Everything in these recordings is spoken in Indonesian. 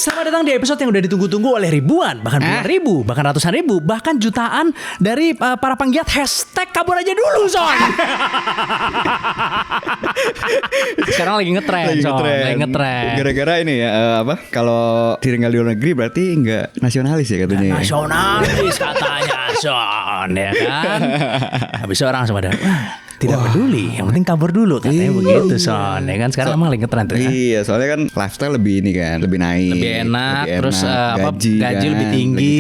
Selamat datang di episode yang udah ditunggu-tunggu oleh ribuan, bahkan puluhan ribu, bahkan ratusan ribu, bahkan jutaan dari para penggiat hashtag kabur aja dulu, Son. Sekarang lagi ngetren, Son. Lagi ngetren. Gara-gara ini ya, kalau tinggal di luar negeri berarti nggak nasionalis ya katanya. Nasionalis katanya, Son, ya kan? Habis itu orang langsung pada tidak peduli, yang penting kabur dulu katanya begitu, Son. Ya kan sekarang emang lagi ngetren tuh. Iya, soalnya kan lifestyle lebih ini kan, lebih naik, lebih enak, terus gaji kan, lebih tinggi,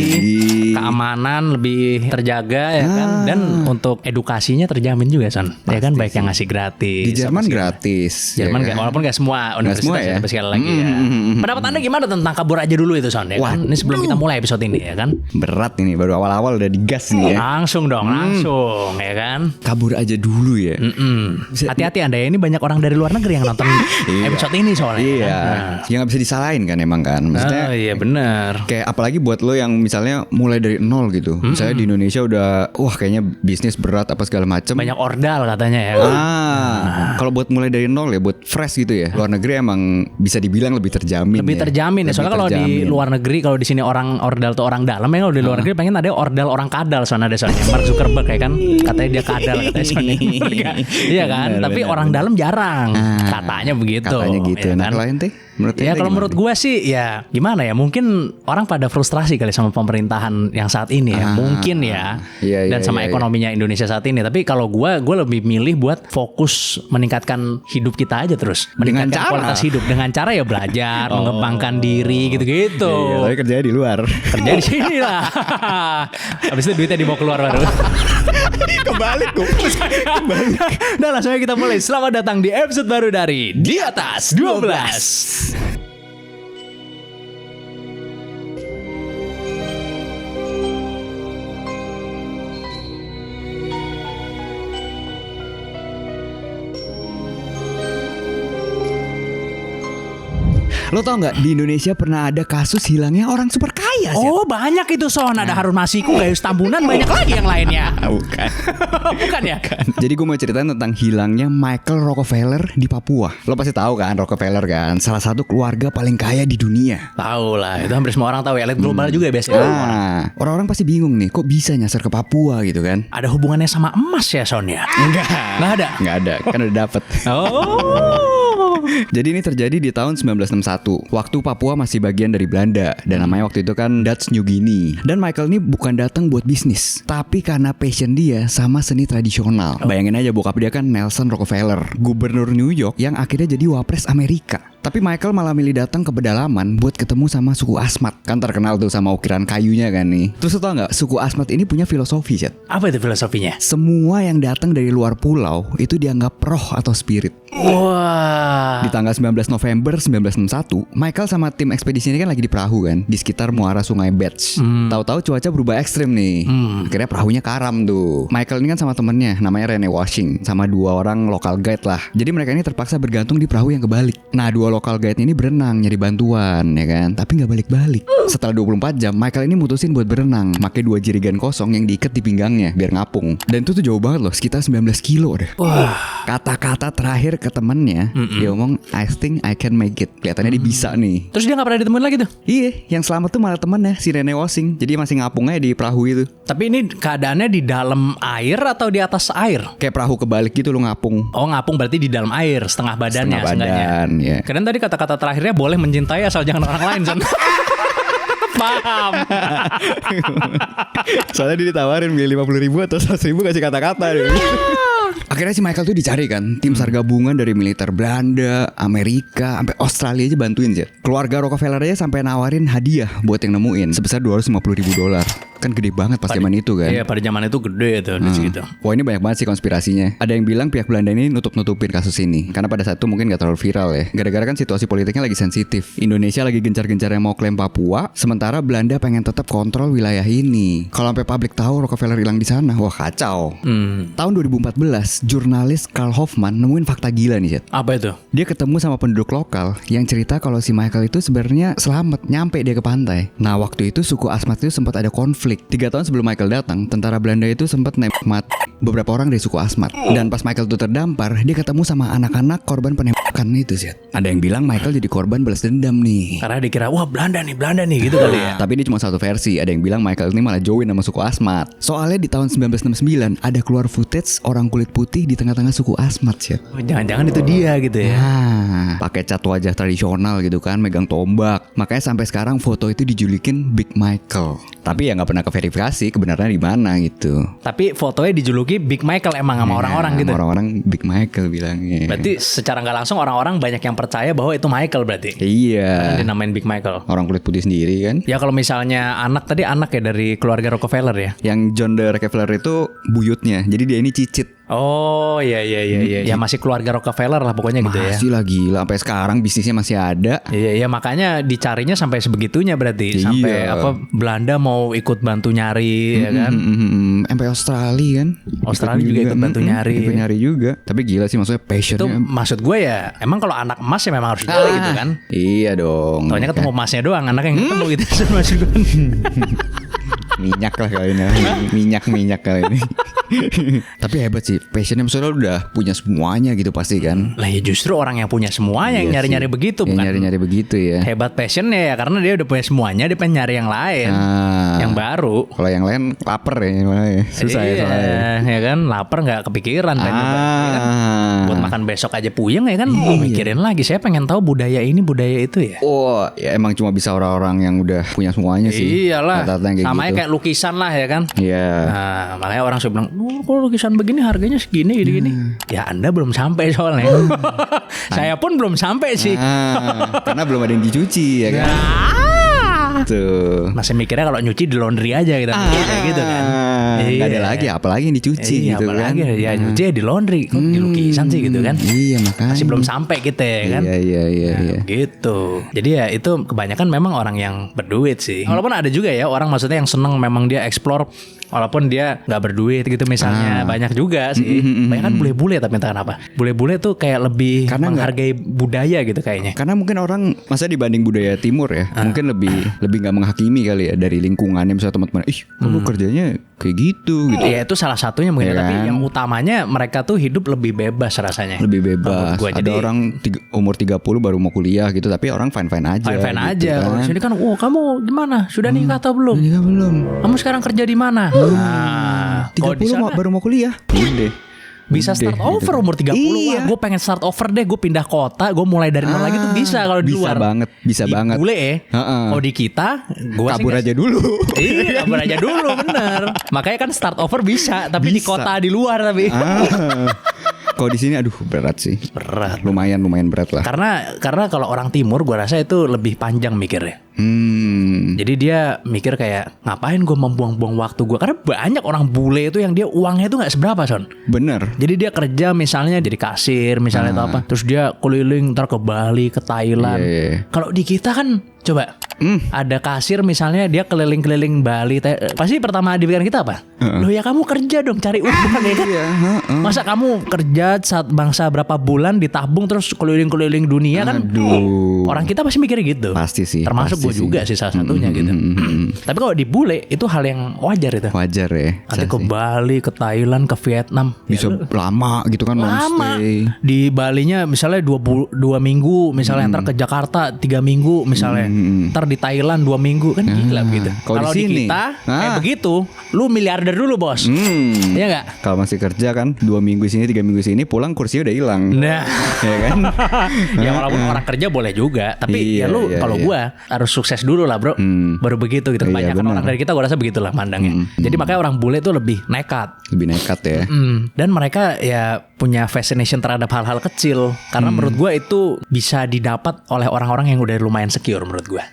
keamanan lebih terjaga ya kan, dan untuk edukasinya terjamin juga, Son. Ya kan, baik yang ngasih gratis. Di Jerman gratis. Jerman ya kan? walaupun gak semua universitas ya, sekali lagi ya. Pendapat Anda gimana tentang kabur aja dulu itu, Son? Ya kan? Ini sebelum kita mulai episode ini ya kan. Berat ini, baru awal-awal udah digas nih ya. Langsung dong, langsung ya kan. Kabur aja dulu ya. Hati-hati Anda ya, ini banyak orang dari luar negeri yang nonton episode ini soalnya. Iya, kan? ya nggak bisa disalahin kan emang kan. Maksudnya, iya benar. Kayak apalagi buat lo yang misalnya mulai dari nol gitu. Misalnya di Indonesia udah, kayaknya bisnis berat apa segala macam. Banyak ordal katanya ya. Kalau buat mulai dari nol ya, buat fresh gitu ya. Luar negeri emang bisa dibilang lebih terjamin. Lebih terjamin ya. Soalnya kalau di luar negeri, kalau di sini orang ordal tuh orang dalam ya. Kalau di luar negeri pengen ada ordal orang kadal, soalnya ada soalnya. Mark Zuckerberg ya kan, katanya dia kadal katanya soalnya. Iya kan, tapi orang dalam jarang. Katanya begitu. Katanya gitu. Ya Nah, kan? kalian teh? Ya kalau menurut gue sih ya gimana ya, mungkin orang pada frustrasi kali sama pemerintahan yang saat ini ya, mungkin ya, dan sama ekonominya Indonesia saat ini. Tapi kalau gue lebih milih buat fokus meningkatkan hidup kita aja terus, meningkatkan kualitas hidup dengan cara ya belajar, mengembangkan diri gitu-gitu. Iya, tapi kerjanya di luar. Kerja di sini lah. Habis itu duitnya dibawa keluar baru. Kebalik kok. Nah langsung aja kita mulai. Selamat datang di episode baru dari Di Atas 12. Lo tau gak, di Indonesia pernah ada kasus hilangnya orang super kaya sih. Oh banyak itu, Son. Ada Harun Masiku, Gayus Tambunan, banyak lagi yang lainnya. Bukan. Bukan ya? Jadi gue mau ceritain tentang hilangnya Michael Rockefeller di Papua. Lo pasti tahu kan Rockefeller kan, salah satu keluarga paling kaya di dunia. Tahu lah, itu hampir semua orang tahu ya. Elit global juga biasanya. Nah, orang-orang pasti bingung nih, kok bisa nyasar ke Papua gitu kan? Ada hubungannya sama emas ya, Son ya? Enggak ada, kan udah dapet. Jadi ini terjadi di tahun 1961, waktu Papua masih bagian dari Belanda, dan namanya waktu itu kan Dutch New Guinea. Dan Michael ini bukan datang buat bisnis, tapi karena passion dia sama seni tradisional. Bayangin aja, bokap dia kan Nelson Rockefeller, gubernur New York yang akhirnya jadi wapres Amerika. Tapi Michael malah milih datang ke pedalaman buat ketemu sama suku Asmat. Kan terkenal tuh sama ukiran kayunya kan nih. Terus lo tau gak, suku Asmat ini punya filosofi, Chat. Apa itu filosofinya? Semua yang datang dari luar pulau itu dianggap roh atau spirit. Wah. Di tanggal 19 November 1961, Michael sama tim ekspedisi ini kan lagi di perahu kan, di sekitar muara sungai Betch. Tahu-tahu cuaca berubah ekstrim nih. Akhirnya perahunya karam tuh. Michael ini kan sama temennya, namanya Rene Washing, sama 2 orang local guide lah. Jadi mereka ini terpaksa bergantung di perahu yang kebalik. Nah, 2 local guide ini berenang nyari bantuan ya kan, tapi nggak balik-balik. Setelah 24 jam, Michael ini mutusin buat berenang, pakai 2 jerigen kosong yang diikat di pinggangnya biar ngapung. Dan itu tuh jauh banget loh, sekitar 19 kilo deh. Kata-kata terakhir ke temennya, dia ngomong, I think I can make it. Kelihatannya dia bisa nih. Terus dia gak pernah ditemuin lagi tuh? Iya, yang selamat tuh malah temennya, si Rene Washing. Jadi masih ngapung aja di perahu itu. Tapi ini keadaannya di dalam air atau di atas air? Kayak perahu kebalik gitu lo ngapung. Oh, ngapung berarti di dalam air, setengah badannya. Setengah badan, ya. Karena tadi kata-kata terakhirnya boleh mencintai asal jangan orang lain, Son. Paham. Soalnya dia ditawarin beli 50.000 atau 100.000 kasih kata-kata deh. Akhirnya si Michael tuh dicari kan, tim SAR gabungan dari militer Belanda, Amerika, sampai Australia aja bantuin sih. Keluarga Rockefeller aja sampai nawarin hadiah buat yang nemuin sebesar $250.000. Kan gede banget pas zaman itu kan. Iya, pada zaman itu gede tuh segitu. Wah, ini banyak banget sih konspirasinya. Ada yang bilang pihak Belanda ini nutup-nutupin kasus ini karena pada saat itu mungkin gak terlalu viral ya. Gara-gara kan situasi politiknya lagi sensitif. Indonesia lagi gencar-gencarnya mau klaim Papua, sementara Belanda pengen tetap kontrol wilayah ini. Kalau sampai publik tahu Rockefeller hilang di sana, wah kacau. Tahun 2014, jurnalis Carl Hoffman nemuin fakta gila nih, Chet. Apa itu? Dia ketemu sama penduduk lokal yang cerita kalau si Michael itu sebenarnya selamat nyampe dia ke pantai. Nah, waktu itu suku Asmat itu sempat ada konflik. 3 tahun sebelum Michael datang, tentara Belanda itu sempat nembak beberapa orang dari suku Asmat. Dan pas Michael itu terdampar, dia ketemu sama anak-anak korban penembakan Kan itu sih. Ada yang bilang Michael jadi korban balas dendam nih. Karena dikira wah Belanda nih gitu kali ya. Tapi ini cuma satu versi. Ada yang bilang Michael ini malah join sama suku Asmat. Soalnya di tahun 1969 ada keluar footage orang kulit putih di tengah-tengah suku Asmat sih. Jangan-jangan itu dia gitu ya. Pakai cat wajah tradisional gitu kan, megang tombak. Makanya sampai sekarang foto itu dijulikin Big Michael. Tapi ya nggak pernah keverifikasi kebenarannya di mana gitu. Tapi fotonya dijuluki Big Michael emang sama orang-orang gitu. Orang-orang Big Michael bilangnya. Berarti secara nggak langsung orang-orang banyak yang percaya bahwa itu Michael berarti. Iya. Dinamain Big Michael. Orang kulit putih sendiri kan. Ya kalau misalnya anak ya dari keluarga Rockefeller ya. Yang John the Rockefeller itu buyutnya. Jadi dia ini cicit. Oh iya. Ya masih keluarga Rockefeller lah pokoknya gitu ya. Masih lah gila. Sampai sekarang bisnisnya masih ada. Iya makanya dicarinya sampai sebegitunya berarti. Iya. Sampai Belanda mau ikut bantu nyari ya kan. Sampai Australia kan. Australia juga ikut bantu nyari. Ikut nyari juga. Tapi gila sih maksudnya passionnya. Itu maksud gue ya emang kalau anak emas ya memang harus nyari gitu kan. Iya dong. Taunya ketemu emasnya doang, anak yang ketemu gitu maksud gue. Minyak lah kali ini. Minyak kali ini. Tapi hebat sih, passionnya maksudnya udah punya semuanya gitu pasti kan. Lah ya justru orang yang punya semuanya yang nyari-nyari begitu bukan. Nyari-nyari begitu ya. Hebat passionnya ya karena dia udah punya semuanya, dia pengen nyari yang lain. Yang baru. Kalau yang lain lapar ya. Susah ya soalnya. Ya kan, lapar gak kepikiran kan. Buat makan besok aja puyeng ya kan. Mikirin lagi, saya pengen tahu budaya ini budaya itu ya. Oh ya emang cuma bisa orang-orang yang udah punya semuanya sih. Iyalah. Sama gitu. kayak lukisan lah ya kan. Iya. Nah makanya orang suka bilang kalau lukisan begini harganya segini gini. Ya Anda belum sampai soalnya. Saya pun belum sampai sih. Karena belum ada yang dicuci ya kan. Tuh. Masih mikirnya kalau nyuci di laundry aja gitu. Kayak gitu kan. Gak ada lagi apalagi yang dicuci gitu kan. Ya nyuci ya di laundry. Kok di lukisan sih gitu kan. Iya makanya. Masih belum sampai gitu ya kan. Iya. Gitu. Jadi ya itu kebanyakan memang orang yang berduit sih. Walaupun ada juga ya orang maksudnya yang seneng memang dia explore walaupun dia nggak berduit gitu misalnya. Banyak juga sih. Banyak kan bule-bule tapi entah kenapa. Bule-bule tuh kayak lebih menghargai budaya gitu kayaknya. Karena mungkin orang masa dibanding budaya timur ya, mungkin lebih nggak menghakimi kali ya dari lingkungannya misalnya teman-teman. Kamu kerjanya kayak gitu. Ya itu salah satunya mungkin ya, tapi yang utamanya mereka tuh hidup lebih bebas rasanya. Lebih bebas. Ada jadi, orang umur 30 baru mau kuliah gitu tapi orang fine-fine aja. Fine-fine gitu aja. Kan. Sini kan, kamu gimana? Sudah nikah atau belum? Nikah belum. Kamu sekarang kerja di mana? 30 baru mau kuliah. Udah. Bisa start over umur 30. Wah, gue pengen start over deh. Gue pindah kota, gue mulai dari nol lagi tuh bisa kalau di luar. Bisa banget. Bule ya. Kalau di kita, gue kabur aja dulu. Iya, kabur aja dulu, bener. Makanya kan start over bisa, tapi di kota di luar tapi. Kalau di sini aduh berat sih. Berat. Lumayan berat lah. Karena kalau orang timur gue rasa itu lebih panjang mikirnya. Jadi dia mikir kayak ngapain gue membuang-buang waktu gue. Karena banyak orang bule itu yang dia uangnya itu gak seberapa Son. Bener. Jadi dia kerja misalnya jadi kasir misalnya atau apa. Terus dia keliling ntar ke Bali, ke Thailand. Kalau di kita kan coba ada kasir misalnya dia keliling-keliling Bali. Pasti pertama di pikiran kita apa? Loh ya kamu kerja dong cari uang ya kan. Masa kamu kerja saat bangsa berapa bulan ditabung terus keliling-keliling dunia kan. Orang kita pasti mikir gitu. Pasti sih. Termasuk gue juga sih salah satunya gitu. Tapi kalau di bule itu hal yang wajar itu. Wajar ya. Nanti ke Bali, ke Thailand, ke Vietnam. Bisa lama gitu kan. Lama. Di Balinya misalnya 2 minggu. Misalnya ntar ke Jakarta 3 minggu misalnya. Ntar di Thailand 2 minggu. Kan gila begitu. Kalau di kita kayak begitu. Lu miliarder dulu bos. Iya gak? Kalau masih kerja kan 2 minggu sini 3 minggu sini pulang kursinya udah hilang. Nah ya kan. Ya walaupun orang kerja boleh juga. Tapi ya lu kalau gua harus sukses dulu lah bro. Baru begitu gitu. Kebanyakan orang dari kita gua rasa begitulah mandangnya. Jadi makanya orang bule itu lebih nekat. Lebih nekat ya. Dan mereka ya punya fascination terhadap hal-hal kecil. Karena menurut gua itu bisa didapat oleh orang-orang yang udah lumayan secure menurut gua.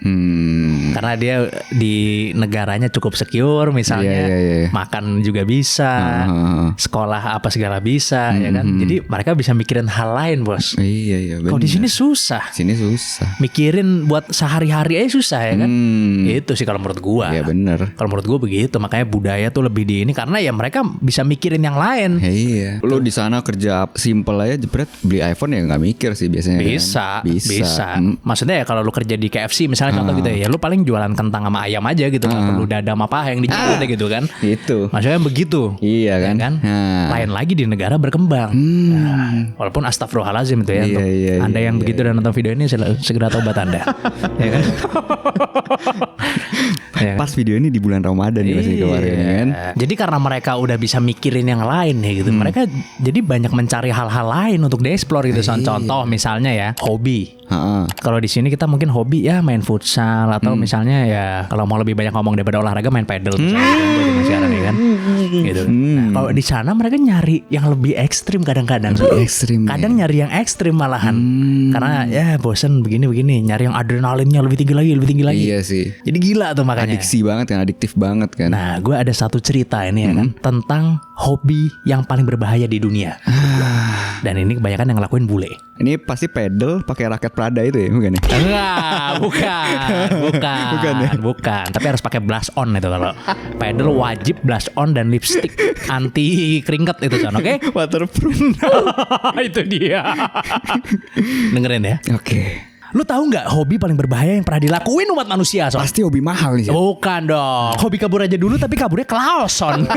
Karena dia di negaranya cukup secure misalnya. Makan juga bisa. Sekolah apa segala bisa ya kan. Jadi mereka bisa mikirin hal lain bos. Iya. Kalau di sini susah. Sini susah. Mikirin buat sehari-hari aja susah ya kan. Itu sih kalau menurut gua. Iya benar. Kalau menurut gua begitu. Makanya budaya tuh lebih di ini karena ya mereka bisa mikirin yang lain. Iya. Lu di sana kerja simple aja jepret beli iPhone ya nggak mikir sih biasanya. Bisa. Maksudnya ya kalau lu kerja di KFC misalnya contoh gitu ya lu paling jualan kentang sama ayam aja gitu. Nggak perlu dada sama paha yang dijual gitu kan. Itu begitu. Maksudnya begitu. Iya kan? Ya kan? Lain lagi di negara berkembang. Nah, walaupun astagfirullahaladzim itu ya. Untuk Anda yang begitu dan nonton video ini segera tobat Anda. Ya kan? Ya kan? Pas video ini di bulan Ramadan nih masih kemarin kan. Jadi karena mereka udah bisa mikirin yang lain ya gitu. Mereka jadi banyak mencari hal-hal lain untuk dieksplor gitu. Contoh misalnya ya, hobi. Kalau di sini kita mungkin hobi ya main futsal atau misalnya ya kalau mau lebih banyak ngomong daripada olahraga main pedal misalnya sekarang ya kan. Gitu. Nah, kalau di sana mereka nyari yang lebih ekstrim kadang-kadang. Kadang nyari yang ekstrim malahan. Karena ya bosen begini-begini, nyari yang adrenalinnya lebih tinggi lagi. Iya sih. Jadi gila tuh makanya. Adiksi banget kan, adiktif banget kan. Nah, gue ada satu cerita ini ya kan tentang hobi yang paling berbahaya di dunia. Dan ini kebanyakan yang ngelakuin bule. Ini pasti pedal pakai raket Prada itu ya, bukan ya? Enggak, bukan. Tapi harus pakai blush on itu kalau pedal wajib blush on dan lipstick anti keringet itu kan, oke? Waterproof. Itu dia. Dengerin ya. Oke. Lu tahu nggak hobi paling berbahaya yang pernah dilakuin umat manusia, Son? Pasti hobi mahal nih. Bukan dong. Hobi kabur aja dulu tapi kaburnya ke Laos, Son.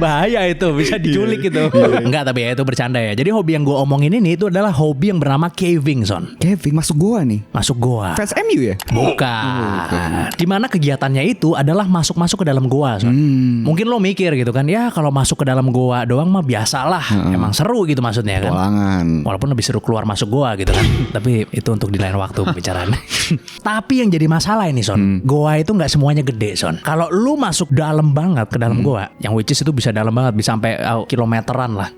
Bahaya itu, bisa diculik itu. Enggak, tapi ya itu bercanda ya. Jadi hobi yang gue omongin ini itu adalah hobi yang bernama caving, Son. Caving masuk goa nih. Masuk goa. Fans MU ya? Bukan. Dimana kegiatannya itu adalah masuk-masuk ke dalam goa, Son. Mungkin lo mikir gitu kan, ya kalau masuk ke dalam goa doang mah biasalah. Emang seru gitu maksudnya kan. Walangan. Walaupun lebih seru keluar masuk goa gitu kan. Tapi itu untuk di lain waktu pembicaraan. Tapi yang jadi masalah ini, Son, goa itu nggak semuanya gede, Son. Kalau lu masuk dalam banget ke dalam goa, yang which is itu bisa dalam banget, bisa sampai kilometeran lah.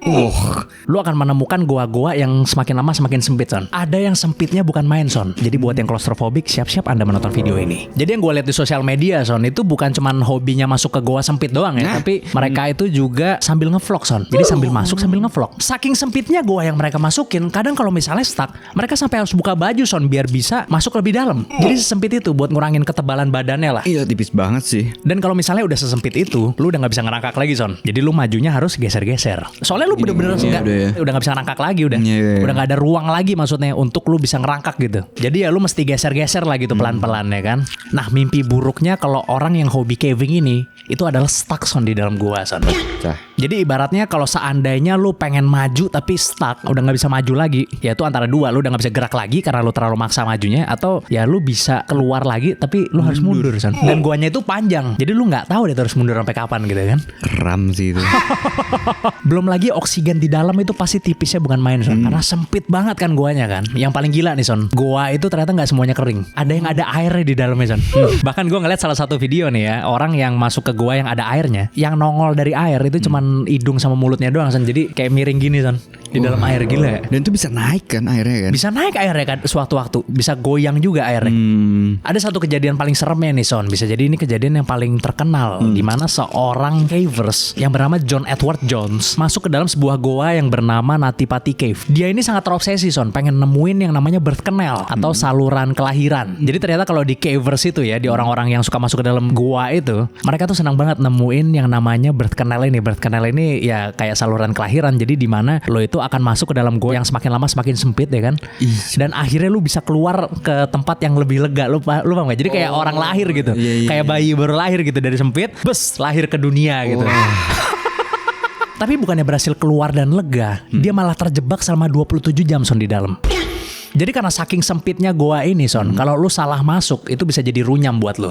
Lu akan menemukan goa-goa yang semakin lama semakin sempit, Son. Ada yang sempitnya bukan main, Son. Jadi buat yang claustrophobic, siap-siap Anda menonton video ini. Jadi yang gue lihat di sosial media, Son, itu bukan cuman hobinya masuk ke goa sempit doang ya, tapi mereka itu juga sambil ngevlog, Son. Jadi sambil masuk sambil ngevlog. Saking sempitnya goa yang mereka masukin, kadang kalau misalnya stuck, mereka sampai harus buka baju, Son, biar bisa masuk lebih dalam. Jadi sesempit itu buat ngurangin ketebalan badannya lah. Iya, tipis banget sih. Dan kalau misalnya udah sesempit itu, lu udah nggak bisa ngerangkak lagi, Son. Jadi lu majunya harus geser-geser. Soalnya lu bener-bener udah nggak bisa ngerangkak lagi udah. Udah nggak ada ruang lagi maksudnya untuk lu bisa ngerangkak gitu. Jadi ya lu mesti geser-geser lah gitu pelan-pelan ya kan. Nah, mimpi buruknya kalau orang yang hobi caving ini itu adalah stuck, Son, di dalam gua, Son. Jadi ibaratnya kalau seandainya lu pengen maju tapi stuck, udah nggak bisa maju lagi, ya itu antara dua, lu udah nggak bisa gerak lagi karena lu terlalu maksa majunya, atau ya lu bisa keluar lagi tapi lu harus mundur, Son. Dan guanya itu panjang, jadi lu nggak tahu deh harus mundur sampai kapan gitu kan. Kram sih itu. Belum lagi oksigen di dalam itu pasti tipisnya bukan main, Son. Karena sempit banget kan guanya kan. Yang paling gila nih, Son, gua itu ternyata nggak semuanya kering. Ada yang ada airnya di dalamnya, Son. Bahkan gua ngeliat salah satu video nih ya, orang yang masuk ke gua yang ada airnya, yang nongol dari air itu cuman hidung sama mulutnya doang, Son. Jadi kayak miring gini, Son, di dalam air. Gila ya. Dan itu bisa naik kan airnya kan? Bisa naik airnya kan sewaktu-waktu, bisa goyang juga airnya. Ada satu kejadian paling seremnya nih, Son. Bisa jadi ini kejadian yang paling terkenal, di mana seorang cavers yang bernama John Edward Jones masuk ke dalam sebuah goa yang bernama Natipati Cave. Dia ini sangat terobsesi, Son, pengen nemuin yang namanya birth canal atau saluran kelahiran. Jadi ternyata kalau di cavers itu ya, di orang-orang yang suka masuk ke dalam goa itu, mereka tuh senang banget nemuin yang namanya birth canal ini. Birth canal ini ya kayak saluran kelahiran. Jadi di mana lo itu akan masuk ke dalam goa yang semakin lama semakin sempit ya kan. Dan akhirnya lu bisa keluar ke tempat yang lebih lega. Lu paham gak? Jadi kayak orang lahir gitu. Kayak bayi baru lahir gitu dari sempit, lahir ke dunia gitu. Tapi bukannya berhasil keluar dan lega, dia malah terjebak selama 27 jam, Son, di dalam. Jadi karena saking sempitnya goa ini, Son, kalau lu salah masuk itu bisa jadi runyam buat lu.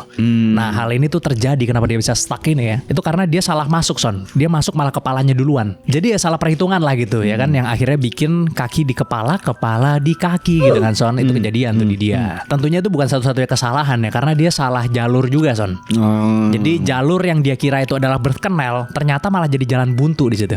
Nah, hal ini tuh terjadi kenapa dia bisa stuck ini ya. Itu karena dia salah masuk, Son. Dia masuk malah kepalanya duluan. Jadi ya salah perhitungan lah gitu ya kan, yang akhirnya bikin kaki di kepala, kepala di kaki gitu kan, Son. Itu kejadian tuh di dia. Tentunya itu bukan satu-satunya kesalahan ya, karena dia salah jalur juga, Son. Jadi jalur yang dia kira itu adalah birth canal, ternyata malah jadi jalan buntu di situ.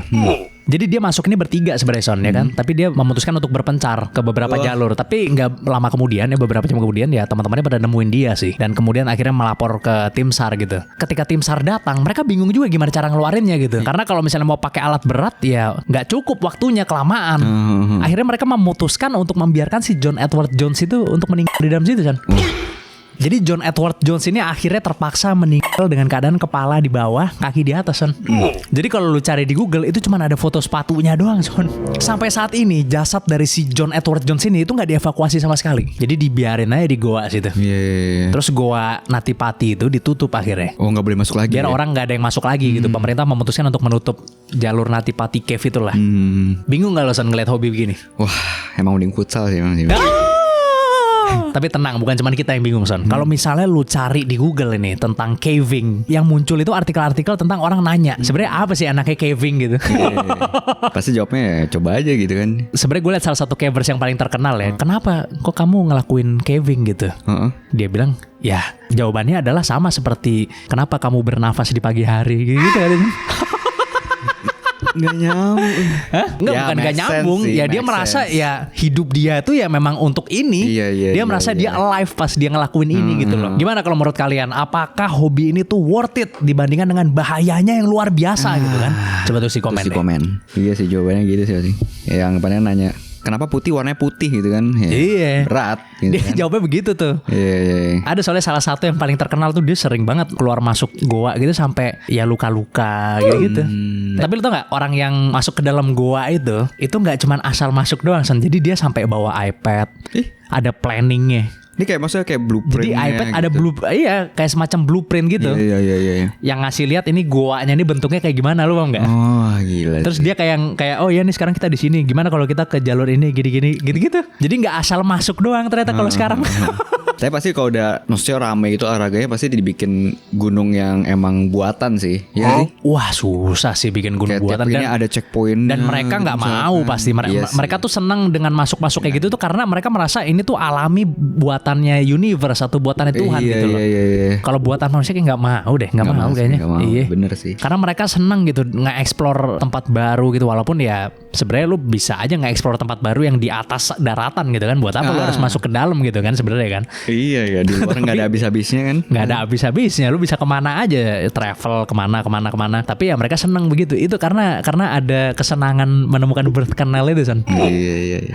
Jadi dia masuk ini bertiga sebenarnya, Son, ya kan. Tapi dia memutuskan untuk berpencar ke beberapa jalur. Tapi nggak lama kemudian ya, beberapa jam kemudian ya teman-temannya pada nemuin dia sih. Dan kemudian akhirnya melapor ke tim SAR gitu. Ketika tim SAR datang, mereka bingung juga gimana cara ngeluarinnya gitu. Karena kalau misalnya mau pakai alat berat ya nggak cukup waktunya, kelamaan. Akhirnya mereka memutuskan untuk membiarkan si John Edward Jones itu untuk meninggal di dalam situ, Son. Jadi John Edward Jones ini akhirnya terpaksa meninggal dengan keadaan kepala di bawah, kaki di atas, Son. Jadi kalau lu cari di Google itu cuma ada foto sepatunya doang, Son. Sampai saat ini jasad dari si John Edward Jones ini itu nggak dievakuasi sama sekali. Jadi dibiarin aja di goa situ. Terus goa Natipati itu ditutup akhirnya. Oh, nggak boleh masuk lagi. Biar orang nggak ada yang masuk lagi gitu. Pemerintah memutuskan untuk menutup jalur Natipati Cave itulah. Bingung nggak lo, Son, ngeliat hobi begini? Wah, emang mending futsal sih emang. Tapi tenang, bukan cuma kita yang bingung, Son. Kalau misalnya lu cari di Google ini tentang caving, yang muncul itu artikel-artikel tentang orang nanya, sebenarnya apa sih anaknya caving gitu? Pasti jawabnya ya, coba aja gitu kan. Sebenarnya gue liat salah satu cavers yang paling terkenal ya. Kenapa kok kamu ngelakuin caving gitu? Dia bilang, ya jawabannya adalah sama seperti kenapa kamu bernafas di pagi hari gitu kan. Nggak nyambung. Enggak, bukan nggak nyambung sih, ya dia merasa sense. Ya hidup dia tuh ya memang untuk ini. Dia merasa dia alive pas dia ngelakuin ini gitu loh. Gimana kalau menurut kalian, apakah hobi ini tuh worth it dibandingkan dengan bahayanya yang luar biasa gitu kan? Coba tuh si komen. Iya sih, jawabannya gitu sih. Yang paling nanya, kenapa putih warnanya putih gitu kan? Ya, iya. Berat. Gitu dia kan? Jawabnya begitu tuh. Iya. Ada soalnya salah satu yang paling terkenal tuh dia sering banget keluar masuk goa gitu sampai ya luka-luka gitu. Tapi lu tau nggak, orang yang masuk ke dalam goa itu nggak cuman asal masuk doang, Son. Jadi dia sampai bawa iPad. Ada planningnya. Ini kayak maksudnya kayak blueprint. Jadi iPad gitu. ada iya kayak semacam blueprint gitu. Iya. Yang ngasih lihat ini goanya ini bentuknya kayak gimana, lu paham nggak? Oh, gila. Terus dia kayak oh ya nih sekarang kita di sini. Gimana kalau kita ke jalur ini gini gitu. Jadi nggak asal masuk doang ternyata kalau sekarang. Tapi pasti kalau udah maksudnya rame itu olahraganya pasti dibikin gunung yang emang buatan sih. Ya sih? Wah, susah sih bikin gunung kayak buatan dan ada checkpoint. Dan mereka nggak mau pasti. Mereka tuh senang dengan masuk kayak gitu tuh karena mereka merasa ini tuh alami buatannya universe atau buatannya Tuhan gitu loh. Iya. Kalau buatan manusia kayak nggak mau kayaknya. Iya, bener sih. Karena mereka senang gitu nge-explore tempat baru gitu, walaupun ya sebenarnya lu bisa aja nge-explore tempat baru yang di atas daratan gitu kan. Buat apa lu harus masuk ke dalam gitu kan sebenarnya kan? Iya, di luar nggak ada habis-habisnya kan? Nggak ada habis-habisnya, lu bisa kemana aja, travel kemana. Tapi ya mereka seneng begitu. Itu karena ada kesenangan menemukan birth canal itu, Son. Iya.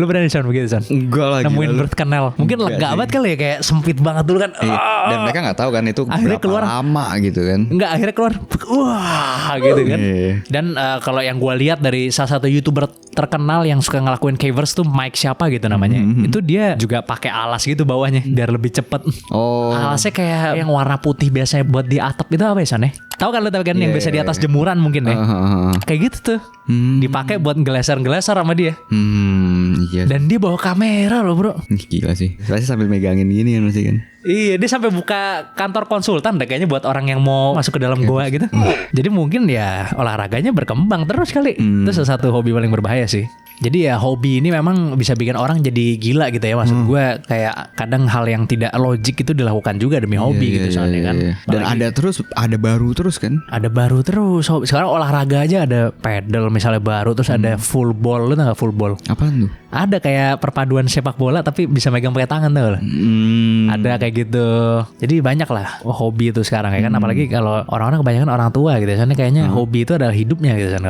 Lu berani, Son, begitu, Son? Enggak lah. Nemuin birth canal. Mungkin lega banget kali ya, kayak sempit banget dulu kan. Dan mereka gak tahu kan itu akhirnya berapa keluar, lama gitu kan. Enggak, akhirnya keluar. Wah, gitu kan. Dan kalau yang gue lihat dari salah satu YouTuber terkenal yang suka ngelakuin cavers tuh Mike siapa gitu namanya. Itu dia juga pakai alas gitu bawahnya biar lebih cepet. Alasnya kayak yang warna putih biasanya buat di atap itu apa ya, Son ya? Tahu kan lu kan yang biasa di atas jemuran mungkin ya. Kayak gitu tuh. Dipakai buat geleser-geleser sama dia. Iya. Dan dia bawa kamera loh, bro. Gila sih. Pasti sambil megangin gini kan masih kan. Iya, dia sampai buka kantor konsultan deh kayaknya buat orang yang mau masuk ke dalam goa gitu. Jadi mungkin ya olahraganya berkembang terus kali. Itu salah satu hobi paling berbahaya sih. Jadi ya hobi ini memang bisa bikin orang jadi gila gitu ya. Maksud gue kayak kadang hal yang tidak logik itu dilakukan juga demi hobi gitu soalnya kan. Dan ada baru terus kan. Ada baru terus. Sekarang olahraga aja ada pedal misalnya baru. Terus ada full ball. Lu tau gak full ball? Apaan tuh? Ada kayak perpaduan sepak bola tapi bisa megang pakai tangan tuh. Ada kayak gitu. Jadi banyak lah hobi itu sekarang ya kan. Apalagi kalau orang-orang kebanyakan orang tua gitu. Soalnya kayaknya hobi itu adalah hidupnya gitu.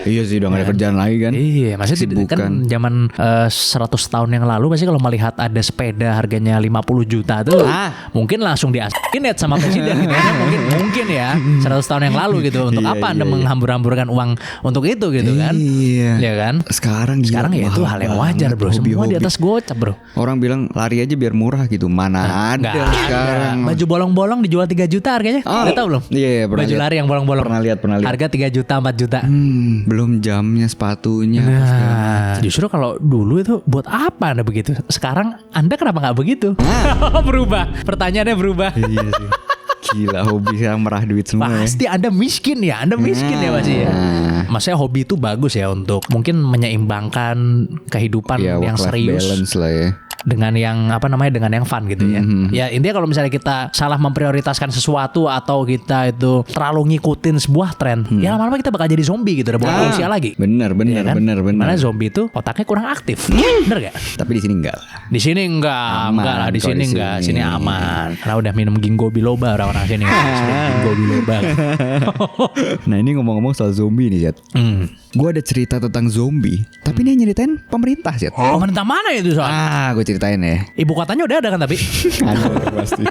Iya sih, udah gak ada kerjaan lagi kan. Iya, maksudnya kan zaman 100 tahun yang lalu pasti kalau melihat ada sepeda harganya 50 juta tuh mungkin langsung diasikin ya sama presiden gitu kan. Mungkin ya 100 tahun yang lalu gitu. Untuk apa Anda menghambur-hamburkan uang untuk itu gitu kan. Iya kan. Sekarang ya itu hal yang wajar, bro. Semua di atas gocap, bro. Orang bilang lari aja biar murah gitu. Mana ada sekarang. Baju bolong-bolong dijual 3 juta harganya. Udah tahu belum? Iya, baju lari yang bolong-bolong. Pernah lihat. Harga 3 juta 4 juta. Belum jamnya, sepatunya. Justru kalau dulu itu buat apa Anda begitu? Sekarang Anda kenapa gak begitu? Berubah. Pertanyaannya berubah. Iya sih. Gila, hobi sekarang merah duit semua. Pasti ya. Anda miskin ya pasti ya. Maksudnya hobi itu bagus ya untuk mungkin menyeimbangkan kehidupan yang serius. Balance lah ya. Dengan yang dengan yang fun gitu ya. Ya intinya kalau misalnya kita salah memprioritaskan sesuatu atau kita itu terlalu ngikutin sebuah tren, ya lama-lama kita bakal jadi zombie gitu, udah bukan manusia lagi. Bener. Karena zombie itu otaknya kurang aktif. Bener gak? Tapi di sini enggak. Di sini enggak lah. Di sini enggak. Sini aman. Karena udah minum ginkgo biloba orang-orang sini. Ginkgo biloba. Nah ini ngomong-ngomong soal zombie nih, Zat. Gue ada cerita tentang zombie, tapi ini yang nyeritain pemerintah, Zat. Pemerintah mana itu soal? Gue ceritain ya. Ibu kotanya udah ada kan tapi? Ada pasti.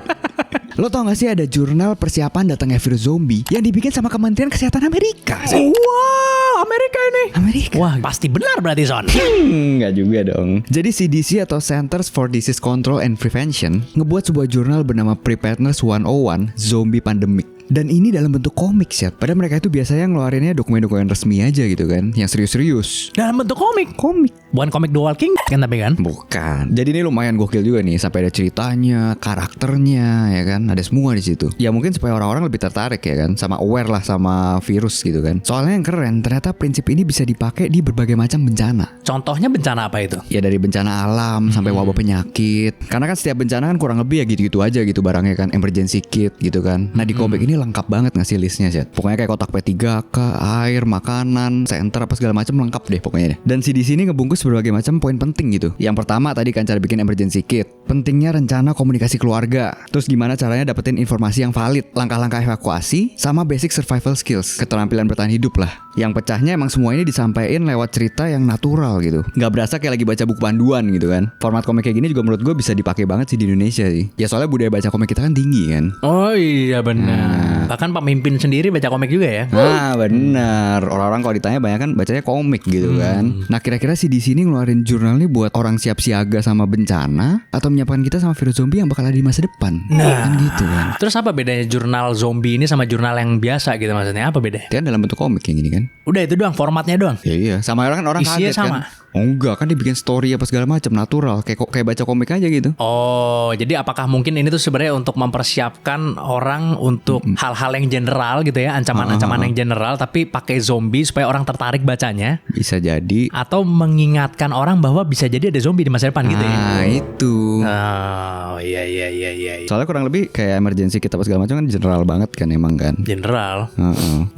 Lo tau gak sih ada jurnal persiapan datangnya virus zombie yang dibikin sama Kementerian Kesehatan Amerika? Wow, Amerika ini. Amerika. Wah, pasti benar berarti Son. Enggak juga dong. Jadi CDC atau Centers for Disease Control and Prevention ngebuat sebuah jurnal bernama Preparedness 101 Zombie Pandemic. Dan ini dalam bentuk komik sih. Padahal mereka itu biasanya ngeluarinnya dokumen-dokumen resmi aja gitu kan, yang serius-serius. Dalam bentuk komik. Komik. Bukan komik The Walking kan tapi kan? Bukan. Jadi ini lumayan gokil juga nih, sampai ada ceritanya, karakternya, ya kan, ada semua di situ. Ya mungkin supaya orang-orang lebih tertarik ya kan, sama aware lah sama virus gitu kan. Soalnya yang keren, ternyata prinsip ini bisa dipakai di berbagai macam bencana. Contohnya bencana apa itu? Ya dari bencana alam sampai wabah penyakit. Karena kan setiap bencana kan kurang lebih ya gitu-gitu aja gitu barangnya kan, emergency kit gitu kan. Nah di komik ini lengkap banget ngasih listnya sih. Pokoknya kayak kotak P3K, air, makanan, senter apa segala macam lengkap deh pokoknya. Dan si di sini ngebungkus berbagai macam poin penting gitu. Yang pertama tadi kan cara bikin emergency kit. Pentingnya rencana komunikasi keluarga. Terus gimana caranya dapetin informasi yang valid, langkah-langkah evakuasi, sama basic survival skills, keterampilan bertahan hidup lah. Yang pecahnya emang semua ini disampaikan lewat cerita yang natural gitu. Nggak berasa kayak lagi baca buku panduan gitu kan. Format komik kayak gini juga menurut gue bisa dipakai banget sih di Indonesia sih. Ya soalnya budaya baca komik kita kan tinggi kan. Oh iya benar. Bahkan pemimpin sendiri baca komik juga ya. Nah benar. Orang-orang kalau ditanya banyak kan bacanya komik gitu kan. Nah kira-kira sih di sini ngeluarin jurnal nih buat orang siap siaga sama bencana atau menyiapkan kita sama virus zombie yang bakal ada di masa depan. Nah kan gitu kan. Terus apa bedanya jurnal zombie ini sama jurnal yang biasa gitu, maksudnya apa bedanya? Kan dalam bentuk komik yang gini kan. Udah itu doang, formatnya doang. Ya iya, sama orang isinya kaget sama. kan. Oh enggak, kan dibikin story apa segala macam natural, kayak baca komik aja gitu. Oh, jadi apakah mungkin ini tuh sebenarnya untuk mempersiapkan orang untuk hal-hal yang general gitu ya, ancaman-ancaman yang general, tapi pakai zombie supaya orang tertarik bacanya? Bisa jadi. Atau mengingatkan orang bahwa bisa jadi ada zombie di masa depan gitu ya? Nah itu. Oh iya. Soalnya kurang lebih kayak emergency kita apa segala macam kan general banget kan emang kan. General.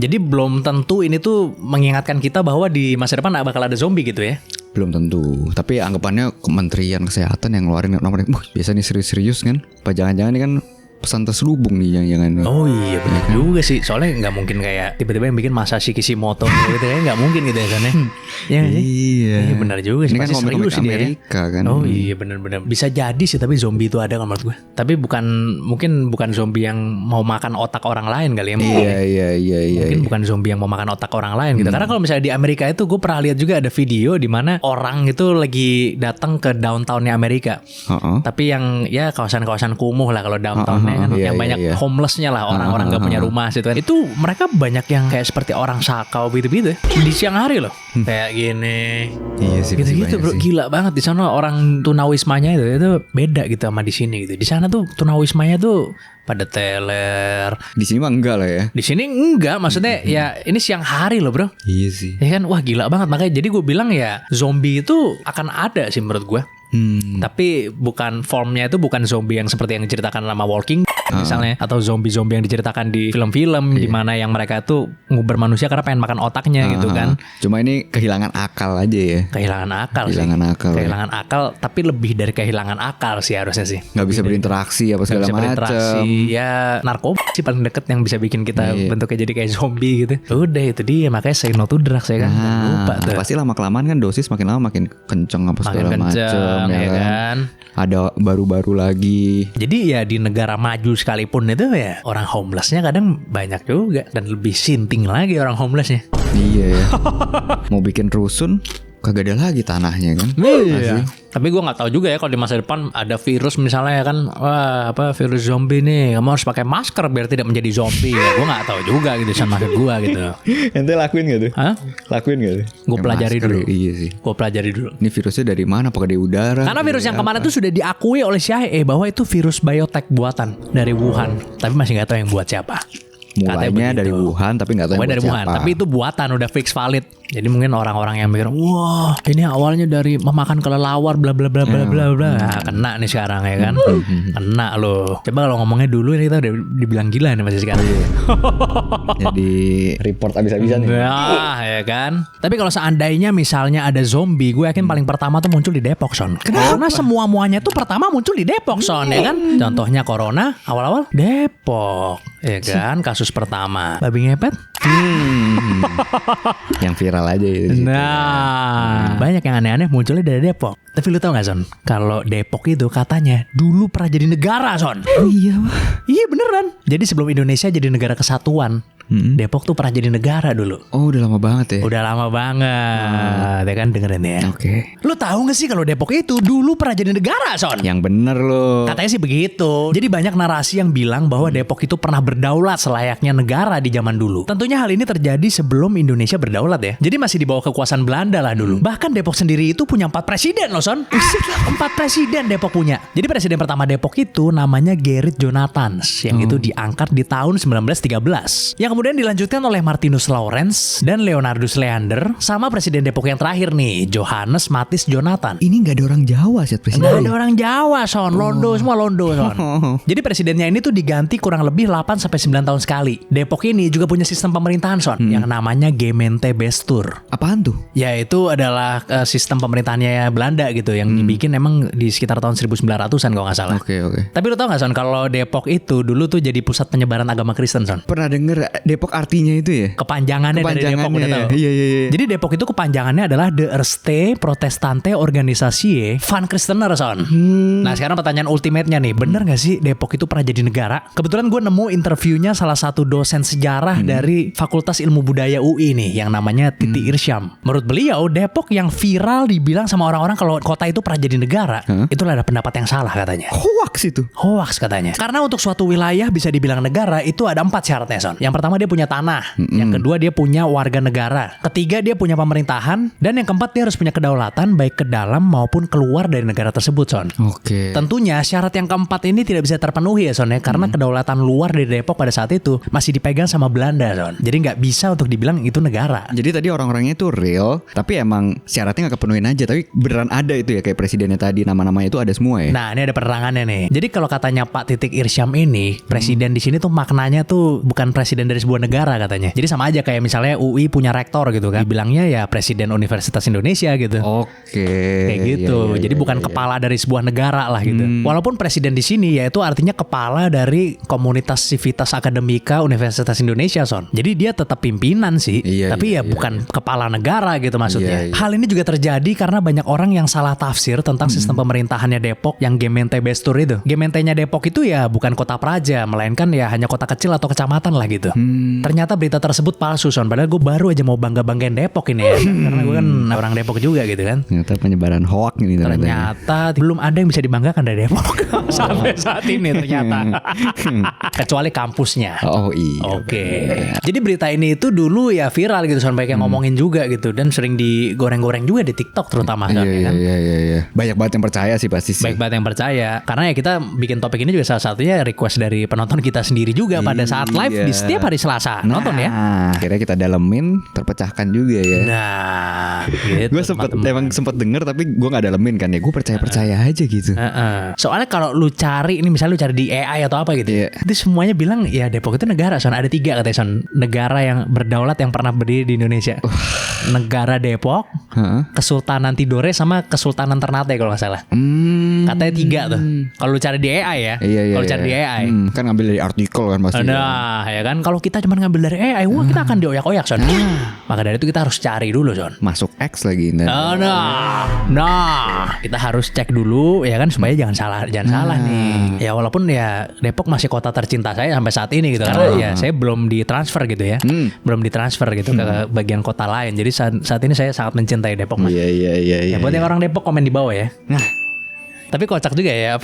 Jadi belum tentu ini tuh mengingatkan kita bahwa di masa depan bakal ada zombie gitu ya? Belum tentu. Tapi anggapannya Kementerian Kesehatan yang ngeluarin nomor. Biasa nih serius-serius kan. Apa jangan-jangan ini kan pesan terselubung nih jangan-jangan. Oh iya benar juga sih. Soalnya nggak mungkin kayak tiba-tiba yang bikin Masashi Kishimoto gitu ya, nggak mungkin gitu ya kan ya. Iya benar juga sih. Ini kan komik Amerika kan. Oh iya benar-benar. Bisa jadi sih tapi zombie itu ada kan menurut gue. Tapi mungkin bukan zombie yang mau makan otak orang lain kali ya. Iya. Mungkin bukan zombie yang mau makan otak orang lain gitu. Karena kalau misalnya di Amerika itu gue pernah lihat juga ada video di mana orang itu lagi datang ke downtownnya Amerika. Tapi yang ya kawasan-kawasan kumuh lah kalau downtownnya. Yang banyak homelessnya lah, orang-orang gak punya rumah situ kan. Itu mereka banyak yang kayak seperti orang sakau gitu-gitu di siang hari loh. Kayak gini. Iya sih. Gitu-gitu bro, gila banget di sana orang tunawismanya itu beda gitu sama di sini gitu. Di sana tuh tunawismanya tuh pada teler. Di sini mah enggak lah ya. Di sini enggak, maksudnya ya ini siang hari loh bro. Iya sih. Ya kan, wah gila banget. Makanya jadi gue bilang ya zombie itu akan ada sih menurut gue. Tapi bukan formnya itu bukan zombie yang seperti yang diceritakan sama Walking misalnya, atau zombie-zombie yang diceritakan di film-film di mana yang mereka tuh nguber manusia karena pengen makan otaknya gitu kan. Cuma ini kehilangan akal aja ya. Kehilangan akal. Kehilangan akal, tapi lebih dari kehilangan akal sih harusnya sih. Nggak bisa berinteraksi apa segala macam. Ya narkoba sih paling deket yang bisa bikin kita bentuknya jadi kayak zombie gitu. Udah itu dia, makanya say no to drugs ya kan. Lupa tuh. Pasti lama-kelamaan kan dosis makin lama makin kenceng apa segala macam ya kan. Ada baru-baru lagi. Jadi ya di negara maju sekalipun itu ya orang homelessnya kadang banyak juga, dan lebih sinting lagi orang homelessnya. Iya ya. Mau bikin rusun kagak ada lagi tanahnya kan. Iya. Tapi gue nggak tahu juga ya kalau di masa depan ada virus misalnya ya kan, wah apa virus zombie nih, kamu harus pakai masker biar tidak menjadi zombie. Ya, gue nggak tahu juga gitu sama maksud gue gitu. Ente lakuin gak tuh? Hah? Lakuin gak tuh? Gue pelajari masker, dulu. Iya sih. Gue pelajari dulu. Ini virusnya dari mana? Apakah dari udara? Karena virus yang kemarin tuh sudah diakui oleh CIA bahwa itu virus biotech buatan dari Wuhan. Tapi masih nggak tahu yang buat siapa. Mulainya dari Wuhan tapi nggak tahu yang dari Wuhan, tapi itu buatan udah fix valid. Jadi mungkin orang-orang yang mikir, wah ini awalnya dari memakan kelelawar bla bla bla bla bla bla. Nah, kena nih sekarang ya kan. Kena loh. Coba kalau ngomongnya dulu ini kita udah dibilang gila nih masih sekarang. Jadi report abis-abisan nih. Nah, ya kan. Tapi kalau seandainya misalnya ada zombie, gue yakin paling pertama tuh muncul di Depok, Son. Karena semua-muanya tuh pertama muncul di Depok, Son, ya kan. Contohnya Corona awal-awal Depok, ya kan. Kasus pertama babi ngepet Yang viral aja itu. Nah, banyak yang aneh-aneh munculnya dari Depok. Tapi lu tau gak Son, kalau Depok itu katanya dulu pernah jadi negara Son. Iya. Iya beneran. Jadi sebelum Indonesia jadi negara kesatuan, Depok tuh pernah jadi negara dulu. Oh udah lama banget ya. Udah lama banget, ya kan dengerin ya. Oke. Lu tahu gak sih kalau Depok itu dulu pernah jadi negara Son? Yang bener lo. Katanya sih begitu. Jadi banyak narasi yang bilang bahwa Depok itu pernah berdaulat selayaknya negara di zaman dulu. Tentunya hal ini terjadi sebelum Indonesia berdaulat ya. Jadi masih di bawah kekuasaan Belanda lah dulu. Bahkan Depok sendiri itu punya 4 presiden loh Son. 4 presiden Depok punya. Jadi presiden pertama Depok itu namanya Gerrit Jonathans, yang itu diangkat di tahun 1913. Yang kemudian dilanjutkan oleh Martinus Lawrence dan Leonardus Leander, sama presiden Depok yang terakhir nih, Johannes Matthijs Jonathan. Ini gak ada orang Jawa sih presiden. Nggak ada orang Jawa Son, Londo semua Londo Son. Jadi presidennya ini tuh diganti kurang lebih 8-9 tahun sekali. Depok ini juga punya sistem pemerintahan Son, yang namanya Gemeentebestur. Apaan tuh? Ya itu adalah sistem pemerintahannya Belanda gitu, yang dibikin emang di sekitar tahun 1900-an kalau nggak salah. Oke. Tapi lu tau gak Son, kalau Depok itu dulu tuh jadi pusat penyebaran agama Kristen Son. Pernah denger Depok artinya itu ya? Kepanjangannya dari Depok udah tau. Iya. Jadi Depok itu kepanjangannya adalah De Eerste Protestante Organisatie van Christener Son. Nah sekarang pertanyaan ultimate-nya nih, bener gak sih Depok itu pernah jadi negara? Kebetulan gue nemu interviewnya salah satu dosen sejarah dari Fakultas Ilmu Budaya UI nih, yang namanya Titi Irsyam. Menurut beliau, Depok yang viral dibilang sama orang-orang kalau kota itu pernah jadi negara, itu ada pendapat yang salah katanya. Hoax itu. Hoax katanya. Karena untuk suatu wilayah bisa dibilang negara itu ada 4 syaratnya Son. Yang pertama dia punya tanah, yang kedua dia punya warga negara, ketiga dia punya pemerintahan, dan yang keempat dia harus punya kedaulatan baik ke dalam maupun keluar dari negara tersebut Son. Oke. Tentunya syarat yang keempat ini tidak bisa terpenuhi ya Son ya, karena kedaulatan luar dari Depok pada saat itu masih dipegang sama Belanda Son. Jadi nggak bisa untuk dibilang itu negara. Jadi tadi orang-orangnya itu real, tapi emang syaratnya nggak kepenuhin aja. Tapi beneran ada itu ya, kayak presidennya tadi, nama-namanya itu ada semua ya. Nah ini ada penerangannya nih. Jadi kalau katanya Pak Titik Irsyam ini, presiden di sini tuh maknanya tuh bukan presiden dari sebuah negara katanya. Jadi sama aja kayak misalnya UI punya rektor gitu kan, dibilangnya ya presiden Universitas Indonesia gitu. Oke. Kayak gitu. Jadi bukan kepala dari sebuah negara lah gitu. Walaupun presiden di sini ya itu artinya kepala dari komunitas Civitas Akademika Universitas Indonesia Son. Jadi dia tetap pimpinan sih, tapi bukan kepala negara gitu maksudnya. Hal ini juga terjadi karena banyak orang yang salah tafsir tentang sistem pemerintahannya Depok yang Gemeentebestur itu. Gemeentenya Depok itu ya bukan kota praja, melainkan ya hanya kota kecil atau kecamatan lah gitu. Ternyata berita tersebut palsu Son. Padahal gue baru aja mau bangga-banggain Depok ini ya. Karena gue kan orang Depok juga gitu kan. Ternyata penyebaran hoax ini ternyata belum ada yang bisa dibanggakan dari Depok sampai saat ini ternyata. Kecuali kampusnya. Oh iya. Oke. Jadi berita ini itu dulu ya viral gitu Son, banyak yang ngomongin juga gitu, dan sering digoreng-goreng juga di TikTok terutama Son, ya kan. Iya. Banyak banget yang percaya sih pasti sih. Baik banget yang percaya. Karena ya kita bikin topik ini juga salah satunya request dari penonton kita sendiri juga pada saat live di setiap hari Selasa. Nonton ya. Akhirnya kita dalemin, terpecahkan juga ya. Nah, gitu. Gue sempet denger tapi gue gak dalemin kan ya. Gue percaya aja gitu. Soalnya kalau lu cari ini, misalnya lu cari di AI atau apa gitu, itu semuanya bilang ya Depok itu negara Son. Ada 3 katanya Son, negara yang berdaulat yang pernah berdiri di Indonesia. Negara Depok, Kesultanan Tidore, sama Kesultanan Ternate kalau nggak salah. Katanya 3 tuh. Kalau lu cari di AI ya. Kalau cari di AI. Kan ngambil dari artikel kan pasti. Nah ya kan, kalau kita cuma ngambil dari AI, wah kita akan dioyak-oyak Son. Maka dari itu kita harus cari dulu Son. Masuk X lagi. Nah, kita harus cek dulu ya kan, supaya jangan salah nih. Ya walaupun ya Depok masih kota tercinta saya sampai saat ini gitu, karena ya saya belum ditransfer gitu ya. Belum ditransfer gitu ke bagian kota lain. Jadi saat ini saya sangat mencintai Depok Mas. Iya. Buat yang orang Depok komen di bawah ya. Tapi kocak juga ya,